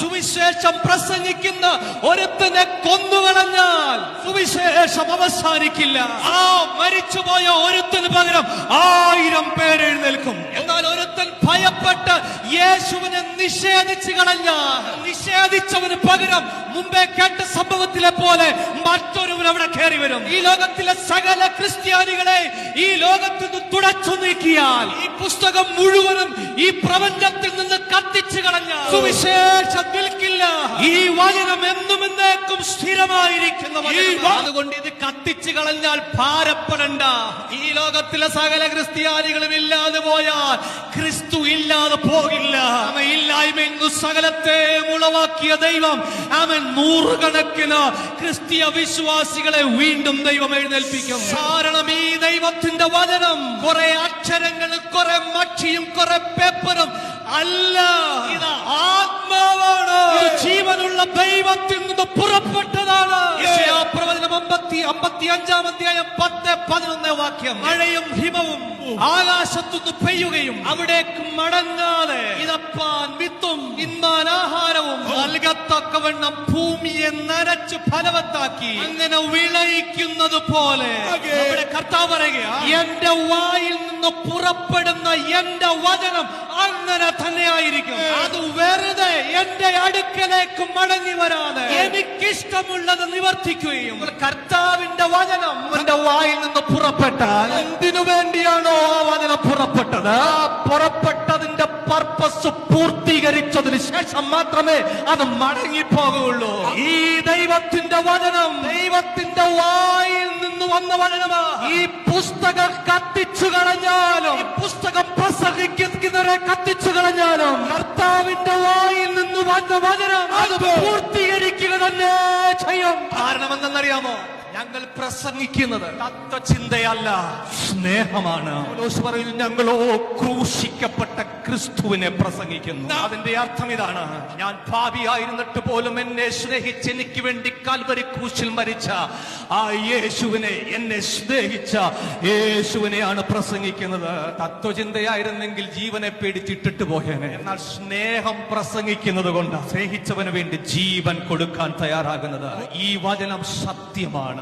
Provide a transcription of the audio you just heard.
സുവിശേഷം പ്രസംഗിക്കുന്ന ഒരുത്തനെ കൊന്നുകളഞ്ഞാൽ സുവിശേഷം അവസാനിക്കില്ല. ആ മരിച്ചുപോയ ഒരുത്തന് പകരം 1000 പേര് എഴുന്നേൽക്കും. എന്നാൽ ഒരുത്തൻ ഭയപ്പെട്ട് യേശുവിനെ നിഷേധിച്ചു കളഞ്ഞാൽ, നിഷേധിച്ചവന് പകരം മുമ്പേ കേട്ട സംഭവത്തിലെ പോലെ മറ്റൊരുവൻ അവിടെ കയറി വരും. ഈ ലോകത്തിലെ സകല ക്രിസ്ത്യാനികളെ ഈ ലോകത്തിൽ നിന്ന് തുടച്ചു നീക്കിയാൽ, ഈ പുസ്തകം മുഴുവനും ഈ പ്രപഞ്ചത്തിൽ നിന്ന് കത്തിച്ചു കളഞ്ഞാൽ സുവിശേഷം നിൽക്കില്ല. ഈ വചനം എന്നും എന്നേക്കും സ്ഥിരമായിരിക്കുന്ന വചനം. അതുകൊണ്ട് ഇത് കത്തിച്ചു കളഞ്ഞാൽ ഭാരപ്പെടണ്ട. ഈ ലോകത്തിലെ സകല ക്രിസ്ത്യാനികളും ഇല്ലാതെ പോയാൽ ക്രിസ്തു ഇല്ലാതെ പോകില്ല. ഇല്ലായ്മയിൽ സകലത്തെ ഉളവാക്കിയ ദൈവം അവൻ നൂറുകണക്കിന് ക്രിസ്തീയ വിശ്വാസികളെ വീണ്ടും ദൈവം എഴുന്നേൽപ്പിക്കും. കാരണം ഈ ദൈവത്തിന്റെ വചനം കുറെ അക്ഷരങ്ങളും കുറെ മഷിയും കുറെ പേപ്പറും അല്ല, ഇത് ആത്മാവാണ്. ജീവനുള്ള ദൈവത്തിൽ നിന്ന് പുറപ്പെട്ടതാണ്. പ്രവചനം 55-ാം അധ്യായം 10-11 വാക്യം. മഴയും ഹിമവും ആകാശത്തുനിന്ന് പെയ്യുകയും അവിടേക്ക് മടങ്ങാതെ ഇതപ്പാൻ വിത്തും തിന്നാൻ ആഹാരവും നൽകത്തക്കവണ്ണം ഭൂമിയെ നനച്ച് ഫലവത്താക്കി അങ്ങനെ വിളയിക്കുന്നത് പോലെ നമ്മുടെ കർത്താവ് പറയുക, എന്റെ വായിൽ നിന്ന് പുറപ്പെടുന്ന എന്റെ വചനം അങ്ങനെ തന്നെയായിരിക്കും. അത് വെറുതെ എന്റെ അടുക്കലേക്ക് മടങ്ങി വരാതെ എനിക്കിഷ്ടമുള്ളത് നിവർത്തിക്കുകയും. കർത്താവിന്റെ വചനം എന്റെ വായിൽ നിന്ന് പുറപ്പെട്ടാൽ എന്തിനു വേണ്ടിയാണോ ആ വചനം പുറപ്പെട്ടത്, പുറപ്പെട്ടതിന്റെ പർപ്പസ് പൂർത്തീകരിച്ചതിന് ശേഷം മാത്രമേ അത് മടങ്ങിപ്പോകുള്ളൂ. ഈ ദൈവത്തിന്റെ വചനം ദൈവത്തിന്റെ വായിൽ നിന്ന് വന്ന വചനമാ. ഈ പുസ്തകം കത്തിച്ചു കളഞ്ഞാലും, ഈ പുസ്തകം പ്രസംഗിക്കുന്നവരെ കത്തിച്ചു കളഞ്ഞാലും കർത്താവിന്റെ വായിൽ നിന്ന് വന്ന വചനം അത് പൂർത്തീകരിക്കുക തന്നെ ചെയ്യും. കാരണം എന്തെന്നറിയാമോ? ഞങ്ങൾ പ്രസംഗിക്കുന്നത് തത്വചിന്തയല്ല, സ്നേഹമാണ്. പൗലോസ് പറയുന്നു, ഞങ്ങളോ ക്രൂശിക്കപ്പെട്ട ക്രിസ്തുവിനെ പ്രസംഗിക്കുന്നു. അതിന്റെ അർത്ഥം ഇതാണ്, ഞാൻ പാപിയായിരുന്നിട്ട് പോലും എന്നെ സ്നേഹിച്ച് എനിക്ക് വേണ്ടി കാൽവരി ക്രൂശിൽ മരിച്ച ആ യേശുവിനെ, എന്നെ സ്നേഹിച്ച യേശുവിനെയാണ് പ്രസംഗിക്കുന്നത്. തത്വചിന്തയായിരുന്നെങ്കിൽ ജീവനെ പേടിച്ചിട്ടിട്ട് പോയേനെ. എന്നാൽ സ്നേഹം പ്രസംഗിക്കുന്നത് കൊണ്ട് സ്നേഹിച്ചവന് വേണ്ടി ജീവൻ കൊടുക്കാൻ തയ്യാറാകുന്നത്. ഈ വചനം സത്യമാണ്.